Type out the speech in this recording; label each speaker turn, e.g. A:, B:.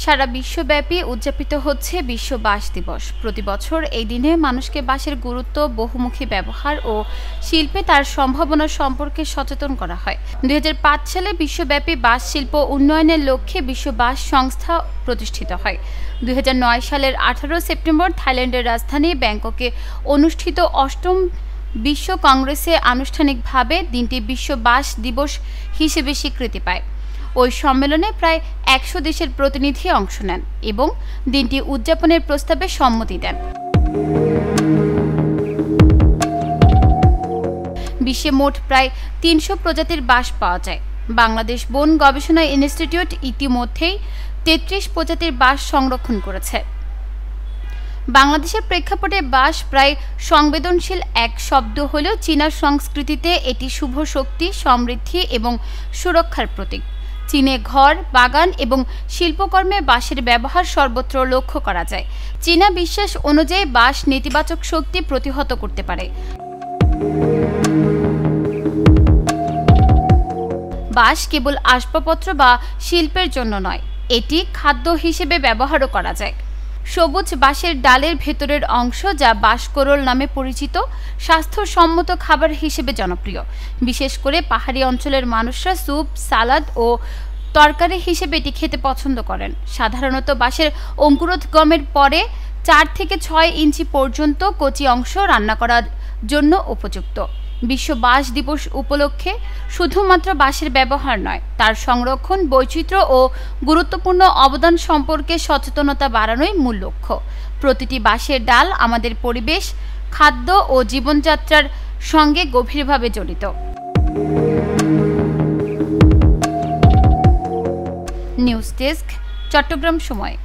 A: সারা বিশ্বব্যাপী উদযাপিত হচ্ছে বিশ্ব বাঁশ দিবস। প্রতি বছর এই দিনে মানুষকে বাঁশের গুরুত্ব, বহুমুখী ব্যবহার ও শিল্পে তার সম্ভাবনা সম্পর্কে সচেতন করা হয়। 2005 সালে বিশ্বব্যাপী বাঁশ শিল্প উন্নয়নের লক্ষ্যে বিশ্ব বাঁশ সংস্থা প্রতিষ্ঠিত হয়। 2009 সালের 18 সেপ্টেম্বর থাইল্যান্ডের রাজধানী ব্যাংককে অনুষ্ঠিত 8ম বিশ্ব কংগ্রেসে আনুষ্ঠানিকভাবে দিনটি বিশ্ব বাঁশ দিবস হিসেবে স্বীকৃতি পায়। ওই সম্মেলনে প্রায় 100 দেশের প্রতিনিধি অংশ নেন এবং দিনটি উদযাপনের প্রস্তাবে সম্মতি দেন। বিশ্বে মোট প্রায় 300 প্রজাতির বাঁশ পাওয়া যায়। বাংলাদেশ বন গবেষণা ইনস্টিটিউট ইতিমধ্যেই 33 প্রজাতির বাঁশ সংরক্ষণ করেছে। বাংলাদেশের প্রেক্ষাপটে বাঁশ প্রায় সংবেদনশীল এক শব্দ হলেও চীনা সংস্কৃতিতে এটি শুভ শক্তি, সমৃদ্ধি এবং সুরক্ষার প্রতীক। চীনে ঘর, বাগান এবং শিল্পকর্মে বাঁশের ব্যবহার সর্বত্র লক্ষ্য করা যায়। চীনা বিশ্বাস অনুযায়ী বাঁশ নেতিবাচক শক্তি প্রতিহত করতে পারে। বাঁশ কেবল আসবাবপত্র বা শিল্পের জন্য নয়, এটি খাদ্য হিসেবে ব্যবহারও করা যায়। সবুজ বাঁশের ডালের ভেতরের অংশ, যা বাঁশকোরল নামে পরিচিত, স্বাস্থ্যসম্মত খাবার হিসেবে জনপ্রিয়। বিশেষ করে পাহাড়ি অঞ্চলের মানুষরা স্যুপ, সালাদ ও তরকারি হিসেবে এটি খেতে পছন্দ করেন। সাধারণত বাঁশের অঙ্কুরোদ্গমের পরে 4 থেকে 6 ইঞ্চি পর্যন্ত কচি অংশ রান্না করার জন্য উপযুক্ত। বিশ্ব বাঁশ দিবস উপলক্ষে শুধুমাত্র বাঁশের ব্যবহার নয়, তার সংরক্ষণ, বৈচিত্র্য ও গুরুত্বপূর্ণ অবদান সম্পর্কে সচেতনতা বাড়ানোই মূল লক্ষ্য। প্রতিটি বাঁশের ডাল আমাদের পরিবেশ, খাদ্য ও জীবনযাত্রার সঙ্গে গভীরভাবে জড়িত। নিউজ ডেস্ক, চট্টগ্রাম সময়।